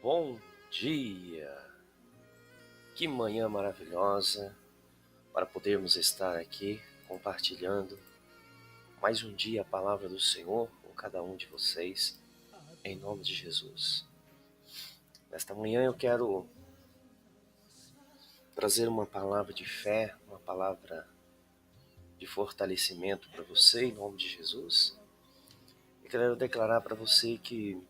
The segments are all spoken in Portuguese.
Bom dia! Que manhã maravilhosa para podermos estar aqui compartilhando mais um dia a palavra do Senhor com cada um de vocês, em nome de Jesus. Nesta manhã eu quero trazer uma palavra de fé, uma palavra de fortalecimento para você, em nome de Jesus. E quero declarar para você que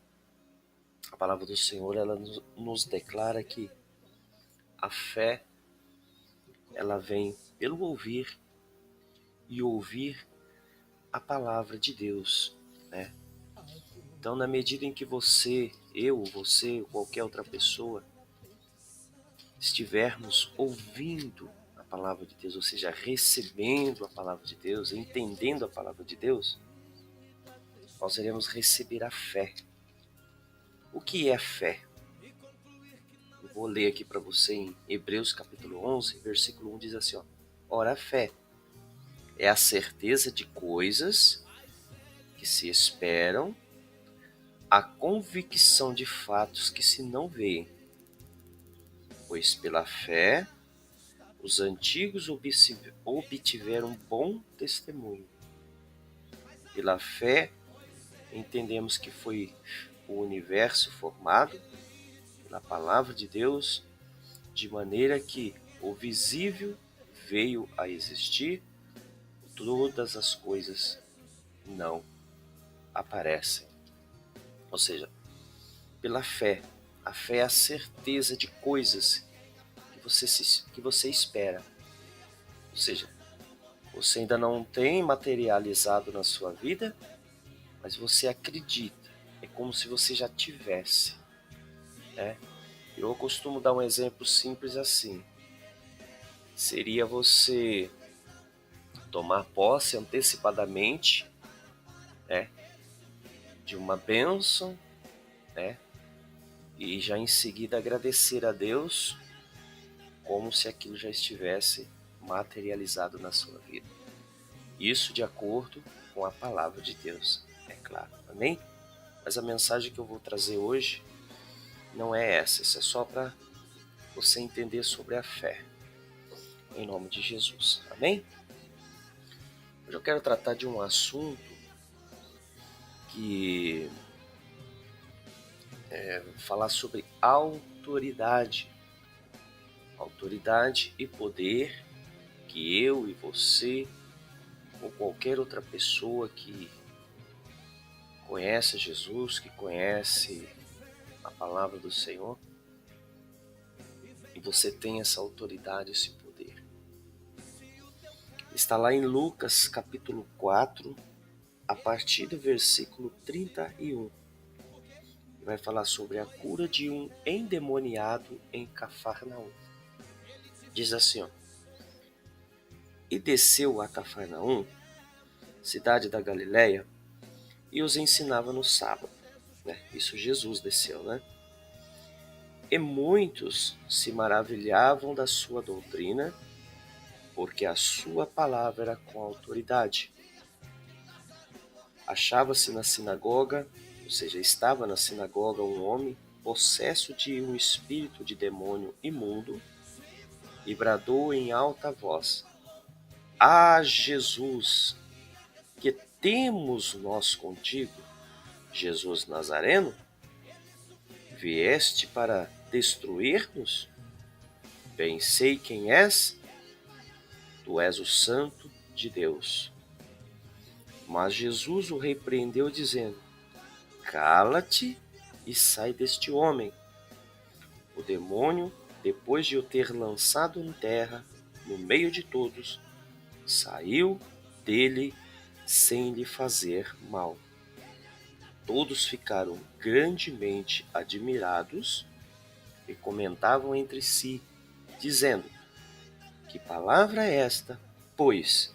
a palavra do Senhor, ela nos declara que a fé, ela vem pelo ouvir e ouvir a palavra de Deus, né? Então, na medida em que você, qualquer outra pessoa, estivermos ouvindo a palavra de Deus, ou seja, recebendo a palavra de Deus, entendendo a palavra de Deus, nós iremos receber a fé. O que é fé? Eu vou ler aqui para você em Hebreus capítulo 11, versículo 1, diz assim, ó: Ora, a fé é a certeza de coisas que se esperam, a convicção de fatos que se não veem. Pois pela fé os antigos obtiveram bom testemunho. Pela fé entendemos que foi o universo formado pela palavra de Deus, de maneira que o visível veio a existir, todas as coisas não aparecem. Ou seja, pela fé, a fé é a certeza de coisas que você espera. Ou seja, você ainda não tem materializado na sua vida, mas você acredita. É como se você já tivesse, né? Eu costumo dar um exemplo simples assim. Seria você tomar posse antecipadamente, né, de uma bênção, né, e já em seguida agradecer a Deus como se aquilo já estivesse materializado na sua vida. Isso de acordo com a palavra de Deus, é claro. Amém? Mas a mensagem que eu vou trazer hoje não é essa. Isso é só para você entender sobre a fé. Em nome de Jesus. Amém? Hoje eu quero tratar de um assunto que falar sobre autoridade. Autoridade e poder que eu e você ou qualquer outra pessoa que conhece Jesus, que conhece a palavra do Senhor, e você tem essa autoridade, esse poder. Está lá em Lucas capítulo 4, a partir do versículo 31. Vai falar sobre a cura de um endemoniado em Cafarnaum. Diz assim, ó: E desceu a Cafarnaum, cidade da Galileia, e os ensinava no sábado. Isso Jesus desceu, né? E muitos se maravilhavam da sua doutrina, porque a sua palavra era com autoridade. Achava-se na sinagoga, ou seja, estava na sinagoga um homem possesso de um espírito de demônio imundo, e bradou em alta voz: Ah, Jesus, que temos nós contigo, Jesus Nazareno? Vieste para destruir-nos? Bem sei quem és, tu és o Santo de Deus. Mas Jesus o repreendeu, dizendo: Cala-te e sai deste homem. O demônio, depois de o ter lançado em terra, no meio de todos, saiu dele sem lhe fazer mal. Todos ficaram grandemente admirados e comentavam entre si, dizendo: Que palavra é esta? Pois,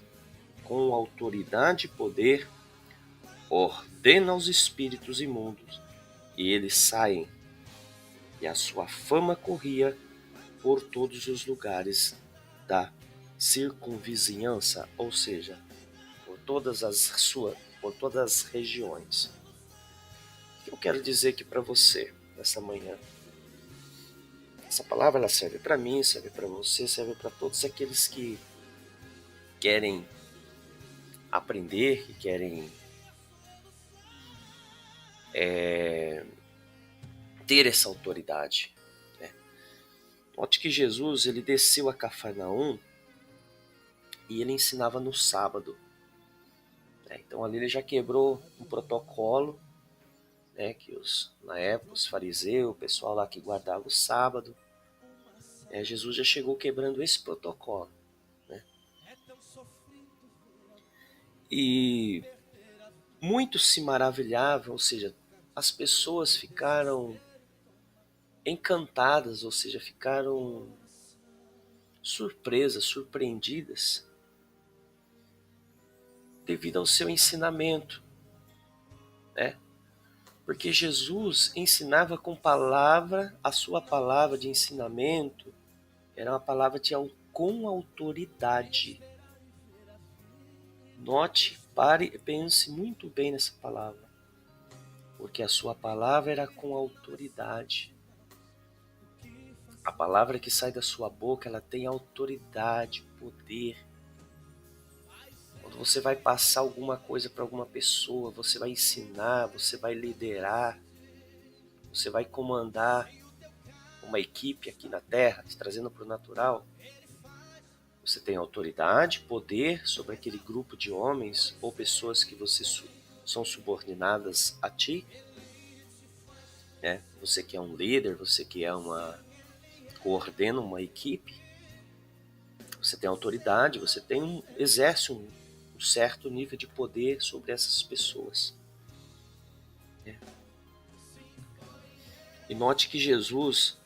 com autoridade e poder, ordena aos espíritos imundos, e eles saem. E a sua fama corria por todos os lugares da circunvizinhança, ou seja, por todas as regiões. O que eu quero dizer aqui para você nessa manhã? Essa palavra ela serve para mim, serve para você, serve para todos aqueles que querem aprender, que querem ter essa autoridade, né? Note que Jesus ele desceu a Cafarnaum e ele ensinava no sábado, né? Então ali ele já quebrou um protocolo, né, que na época os fariseus, o pessoal lá que guardava o sábado, Jesus já chegou quebrando esse protocolo, né? E muitos se maravilhavam, ou seja, as pessoas ficaram encantadas, ou seja, ficaram surpresas, surpreendidas devido ao seu ensinamento, né? Porque Jesus ensinava com palavra, a sua palavra de ensinamento era uma palavra com autoridade. Note, pare e pense muito bem nessa palavra, porque a sua palavra era com autoridade. A palavra que sai da sua boca, ela tem autoridade, poder. Quando você vai passar alguma coisa para alguma pessoa, você vai ensinar, você vai liderar, você vai comandar uma equipe aqui na Terra, trazendo para o natural, você tem autoridade, poder sobre aquele grupo de homens ou pessoas que são subordinadas a ti, né? Você que é um líder, você que coordena uma equipe, você tem autoridade, você exerce um certo nível de poder sobre essas pessoas, né? E note que Jesus,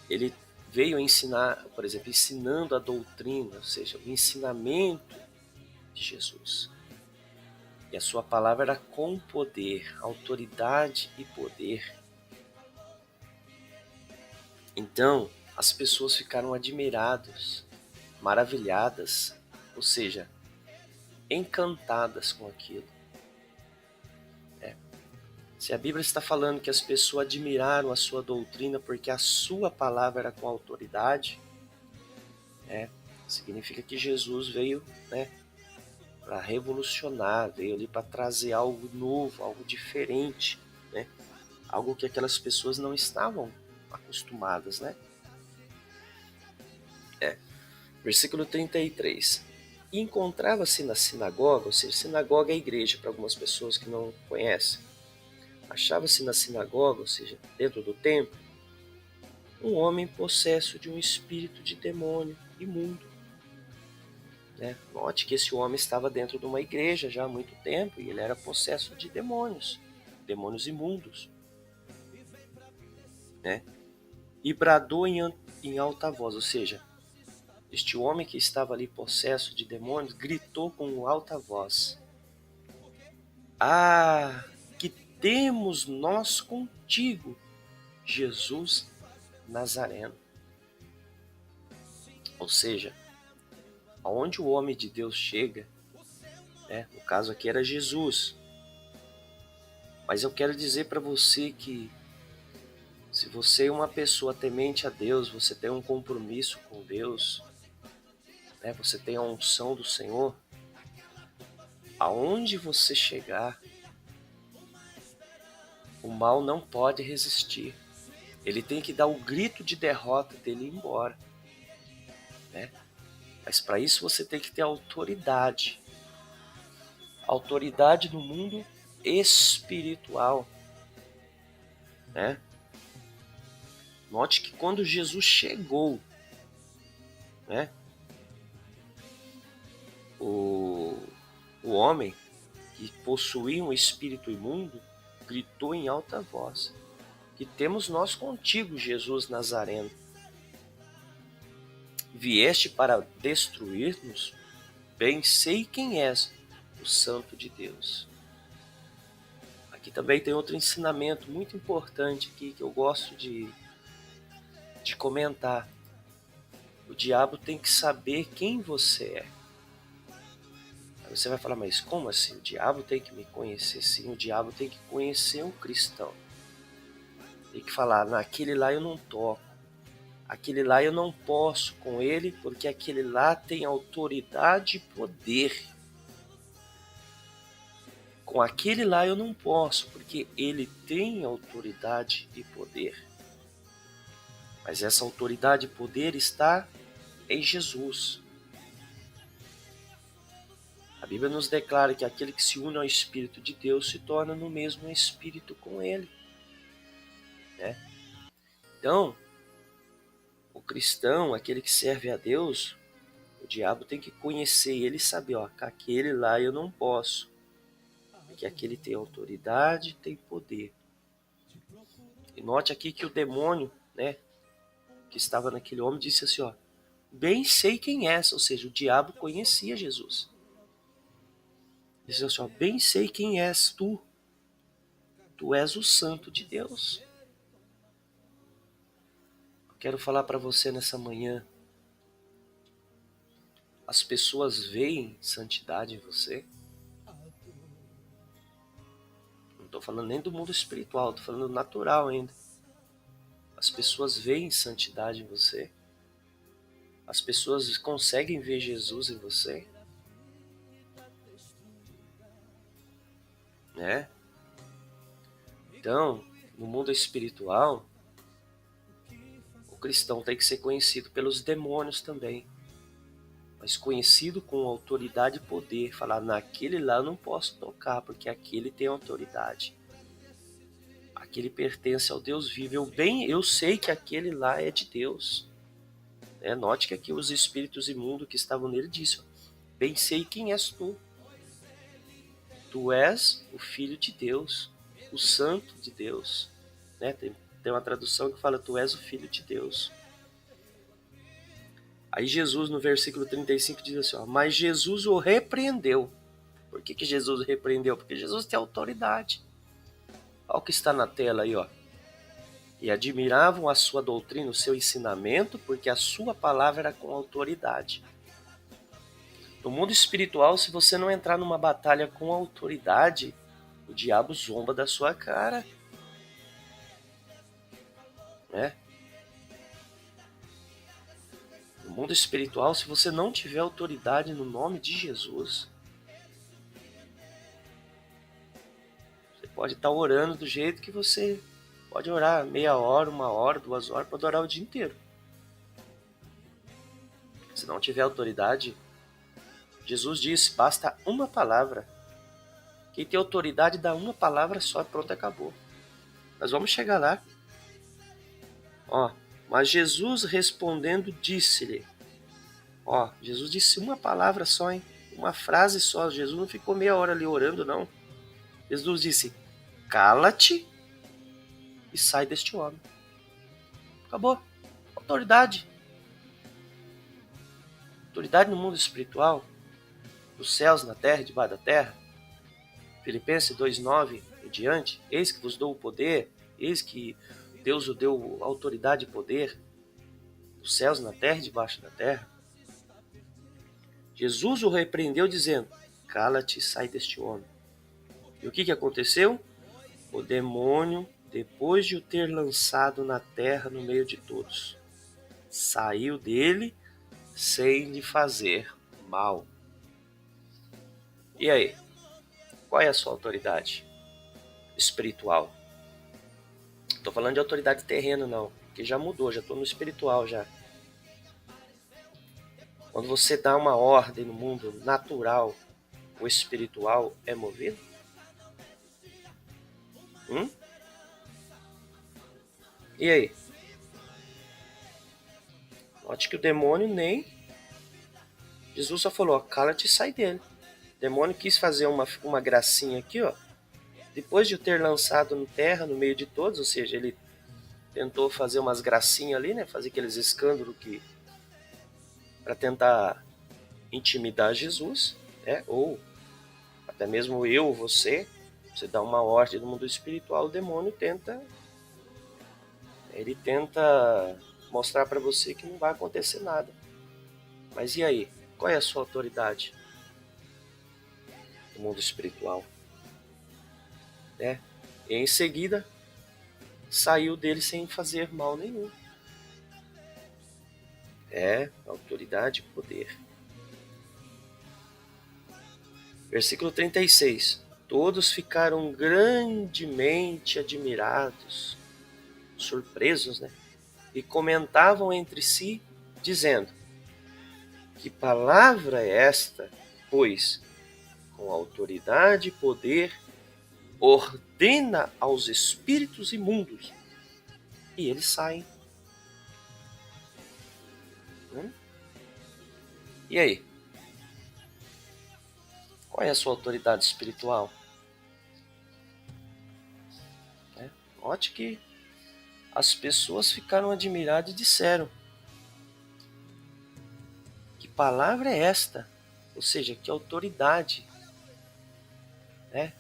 ele veio ensinar, por exemplo, ensinando a doutrina, ou seja, o ensinamento de Jesus. E a sua palavra era com poder, autoridade e poder. Então, as pessoas ficaram admiradas, maravilhadas, ou seja, encantadas com aquilo. Se a Bíblia está falando que as pessoas admiraram a sua doutrina porque a sua palavra era com autoridade, significa que Jesus veio, para revolucionar, veio ali para trazer algo novo, algo diferente, né? Algo que aquelas pessoas não estavam acostumadas, né? Versículo 33. E encontrava-se na sinagoga, ou seja, sinagoga é a igreja para algumas pessoas que não conhecem. Achava-se na sinagoga, ou seja, dentro do templo, um homem possesso de um espírito de demônio imundo, né? Note que esse homem estava dentro de uma igreja já há muito tempo e ele era possesso de demônios, demônios imundos, né? E bradou em alta voz, ou seja, este homem que estava ali possesso de demônios gritou com alta voz: Ah, que temos nós contigo, Jesus Nazareno. Ou seja, aonde o homem de Deus chega, no caso aqui era Jesus. Mas eu quero dizer para você que se você é uma pessoa temente a Deus, você tem um compromisso com Deus, você tem a unção do Senhor, aonde você chegar, o mal não pode resistir. Ele tem que dar o grito de derrota dele e ir embora, né? Mas para isso você tem que ter autoridade. Autoridade no mundo espiritual, né? Note que quando Jesus chegou, né? O homem que possuía um espírito imundo gritou em alta voz: Que temos nós contigo, Jesus Nazareno. Vieste para destruir-nos? Bem sei quem és, o Santo de Deus. Aqui também tem outro ensinamento muito importante aqui que eu gosto de comentar. O diabo tem que saber quem você é. Aí você vai falar, mas como assim? O diabo tem que me conhecer? Sim, o diabo tem que conhecer um cristão. Tem que falar, naquele lá eu não toco. Aquele lá eu não posso com ele, porque aquele lá tem autoridade e poder. Com aquele lá eu não posso, porque ele tem autoridade e poder. Mas essa autoridade e poder está em Jesus. A Bíblia nos declara que aquele que se une ao Espírito de Deus se torna no mesmo Espírito com ele. Né? Então, o cristão, aquele que serve a Deus, o diabo tem que conhecer ele e saber, ó, que aquele lá eu não posso. Porque aquele tem autoridade, tem poder. E note aqui que o demônio, né, que estava naquele homem, disse assim, ó, bem sei quem és, ou seja, o diabo conhecia Jesus. Disse assim, ó, bem sei quem és tu. Tu és o Santo de Deus. Eu quero falar para você nessa manhã. As pessoas veem santidade em você. Não estou falando nem do mundo espiritual, estou falando do natural ainda. As pessoas veem santidade em você. As pessoas conseguem ver Jesus em você. Né? Então, no mundo espiritual, o cristão tem que ser conhecido pelos demônios também. Mas conhecido com autoridade e poder. Falar, naquele lá eu não posso tocar, porque aquele tem autoridade. Aquele pertence ao Deus vivo. Eu sei que aquele lá é de Deus. Note que aqui os espíritos imundos que estavam nele disseram, bem sei quem és tu. Tu és o Filho de Deus, o Santo de Deus. Tem uma tradução que fala, tu és o Filho de Deus. Aí Jesus, no versículo 35, diz assim, ó, mas Jesus o repreendeu. Por que Jesus o repreendeu? Porque Jesus tem autoridade. Olha o que está na tela aí, ó. E admiravam a sua doutrina, o seu ensinamento, porque a sua palavra era com autoridade. No mundo espiritual, se você não entrar numa batalha com autoridade, o diabo zomba da sua cara. Né? No mundo espiritual, se você não tiver autoridade no nome de Jesus, você pode estar orando do jeito que você pode orar, meia hora, 1 hora, 2 horas, pode orar o dia inteiro. Se não tiver autoridade, Jesus disse, basta uma palavra. Quem tem autoridade dá uma palavra só e pronto, acabou. Nós vamos chegar lá. Ó, mas Jesus respondendo disse-lhe. Ó, Jesus disse uma palavra só, hein? Uma frase só. Jesus não ficou meia hora ali orando, não. Jesus disse, cala-te e sai deste homem. Acabou. Autoridade. Autoridade no mundo espiritual, nos céus, na terra e debaixo da terra. Filipenses 2,9 em diante. Eis que vos dou o poder. Eis que Deus o deu autoridade e poder. Nos céus, na terra e debaixo da terra. Jesus o repreendeu dizendo, cala-te e sai deste homem. E o que aconteceu? O demônio, depois de o ter lançado na terra no meio de todos, saiu dele sem lhe fazer mal. E aí? Qual é a sua autoridade espiritual? Não estou falando de autoridade terrena, não, que já mudou, já estou no espiritual já. Quando você dá uma ordem no mundo natural, o espiritual é movido? E aí? Note que o demônio nem... Jesus só falou, cala-te e sai dele. O demônio quis fazer uma gracinha aqui, ó. Depois de o ter lançado no terra, no meio de todos, ou seja, ele tentou fazer umas gracinhas ali, né? Fazer aqueles escândalos para tentar intimidar Jesus, né? Ou até mesmo eu, você dá uma ordem no mundo espiritual, o demônio tenta mostrar para você que não vai acontecer nada. Mas e aí? Qual é a sua autoridade no mundo espiritual? E em seguida, saiu dele sem fazer mal nenhum. É autoridade e poder. Versículo 36. Todos ficaram grandemente admirados, surpresos, né? E comentavam entre si, dizendo: que palavra é esta? Pois, com autoridade e poder, ordena aos espíritos imundos e eles saem. E aí? Qual é a sua autoridade espiritual? Note que as pessoas ficaram admiradas e disseram: que palavra é esta? Ou seja, que autoridade, né?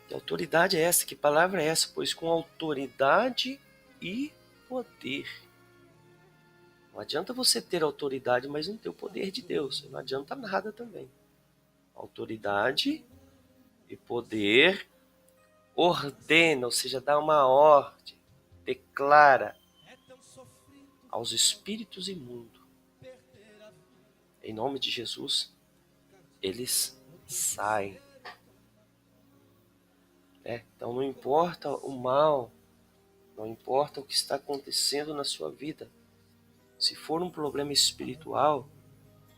Que autoridade é essa? Que palavra é essa? Pois com autoridade e poder. Não adianta você ter autoridade, mas não ter o poder de Deus. Não adianta nada também. Autoridade e poder ordena, ou seja, dá uma ordem, declara aos espíritos imundos. Em nome de Jesus, eles saem. Então não importa o mal, não importa o que está acontecendo na sua vida. Se for um problema espiritual,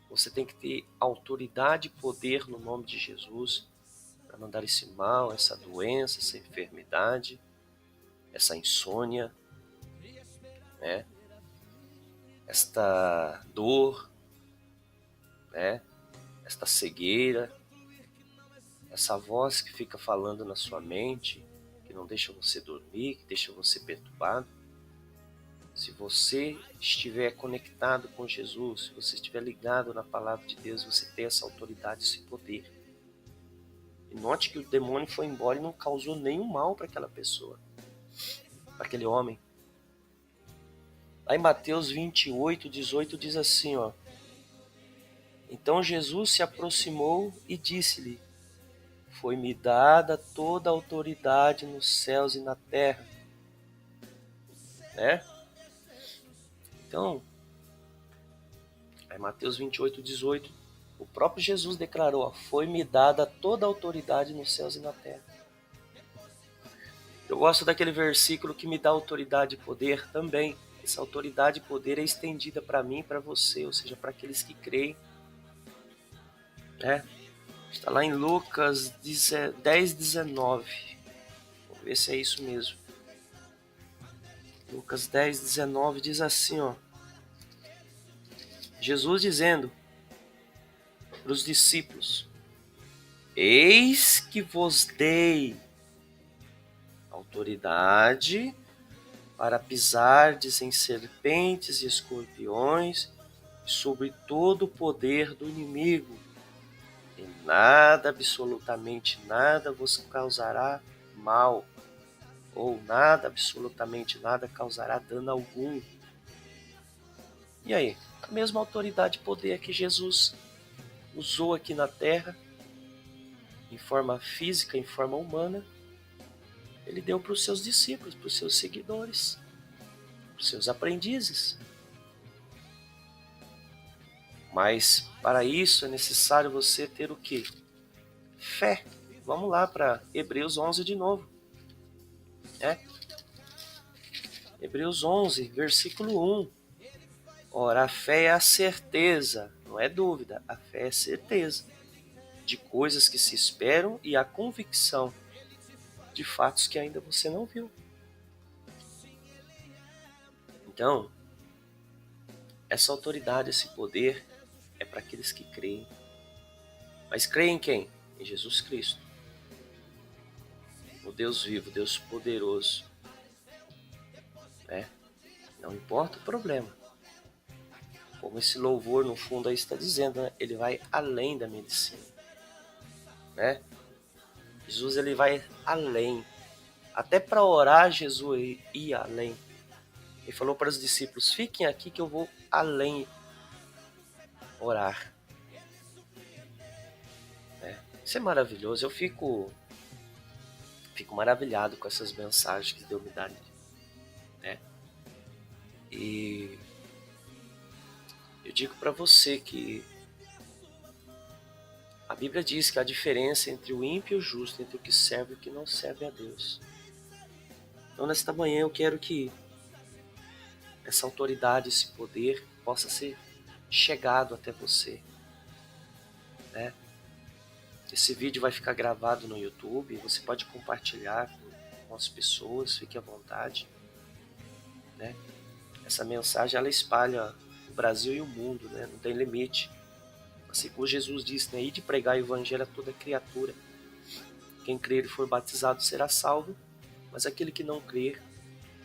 você tem que ter autoridade e poder no nome de Jesus para mandar esse mal, essa doença, essa enfermidade, essa insônia, né? Esta dor, né? Esta cegueira, essa voz que fica falando na sua mente, que não deixa você dormir, que deixa você perturbado. Se você estiver conectado com Jesus, se você estiver ligado na palavra de Deus, você tem essa autoridade, esse poder. E note que o demônio foi embora e não causou nenhum mal para aquela pessoa, para aquele homem. Lá em Mateus 28, 18 diz assim, ó: então Jesus se aproximou e disse-lhe: foi-me dada toda a autoridade nos céus e na terra. Né? Então, em Mateus 28, 18, o próprio Jesus declarou: foi-me dada toda a autoridade nos céus e na terra. Eu gosto daquele versículo que me dá autoridade e poder também. Essa autoridade e poder é estendida para mim e para você, ou seja, para aqueles que creem. Né? Está lá em Lucas 10, 19. Vamos ver se é isso mesmo. Lucas 10, 19 diz assim, ó: Jesus dizendo para os discípulos: eis que vos dei autoridade para pisardes em serpentes e escorpiões e sobre todo o poder do inimigo, e nada, absolutamente nada, vos causará mal, ou nada, absolutamente nada, causará dano algum. E aí? A mesma autoridade e poder que Jesus usou aqui na Terra, em forma física, em forma humana, ele deu para os seus discípulos, para os seus seguidores, para os seus aprendizes. Mas para isso é necessário você ter o quê? Fé. Vamos lá para Hebreus 11 de novo. Hebreus 11, versículo 1. Ora, a fé é a certeza, não é dúvida, a fé é certeza de coisas que se esperam e a convicção de fatos que ainda você não viu. Então, essa autoridade, esse poder é para aqueles que creem. Mas creem em quem? Em Jesus Cristo. No Deus vivo, Deus poderoso. Não importa o problema. Como esse louvor no fundo aí está dizendo, né? Ele vai além da medicina. Né? Jesus ele vai além. Até para orar, Jesus ia além. Ele falou para os discípulos: fiquem aqui que eu vou além orar. Isso é maravilhoso. Eu fico Fico maravilhado com essas mensagens que Deus me dá, né? E eu digo para você que a Bíblia diz que há diferença entre o ímpio e o justo, entre o que serve e o que não serve a Deus. Então, nesta manhã, eu quero que essa autoridade, esse poder possa ser chegado até você, né? Esse vídeo vai ficar gravado no YouTube, você pode compartilhar com as pessoas, fique à vontade, né? Essa mensagem, ela espalha o Brasil e o mundo, né? Não tem limite. Assim como Jesus disse, né? Ide pregar o evangelho a toda criatura. Quem crer e for batizado será salvo, mas aquele que não crer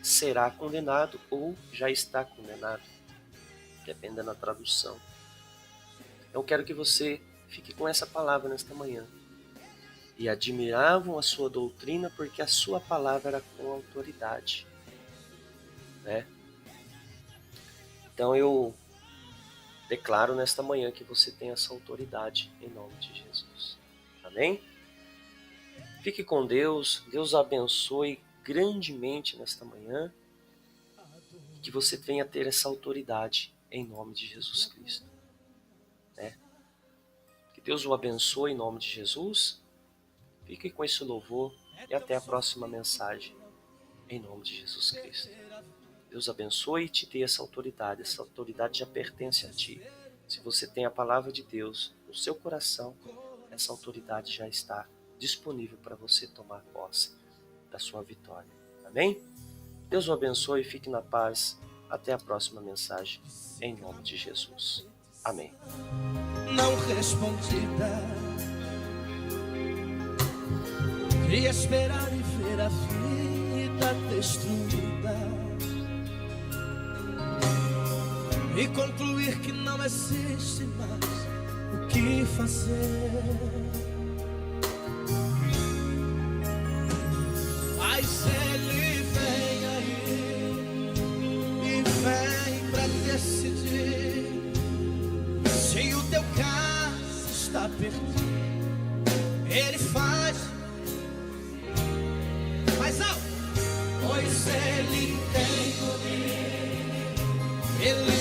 será condenado ou já está condenado, dependendo da tradução. Eu quero que você fique com essa palavra nesta manhã. E admiravam a sua doutrina porque a sua palavra era com autoridade, né? Então eu declaro nesta manhã que você tem essa autoridade em nome de Jesus. Amém? Fique com Deus. Deus abençoe grandemente nesta manhã. E que você venha ter essa autoridade em nome de Jesus Cristo, né? Que Deus o abençoe em nome de Jesus. Fique com esse louvor e até a próxima mensagem em nome de Jesus Cristo. Deus abençoe e te dê essa autoridade. Essa autoridade já pertence a ti. Se você tem a palavra de Deus no seu coração, essa autoridade já está disponível para você tomar posse da sua vitória. Amém? Deus o abençoe e fique na paz. Até a próxima mensagem, em nome de Jesus. Amém. Não respondida, queria esperar e ver a vida destruída e concluir que não existe mais o que fazer. Mas ele vem aí e vem pra decidir se o teu caso está perdido. Ele faz mais alto, pois ele tem poder. Ele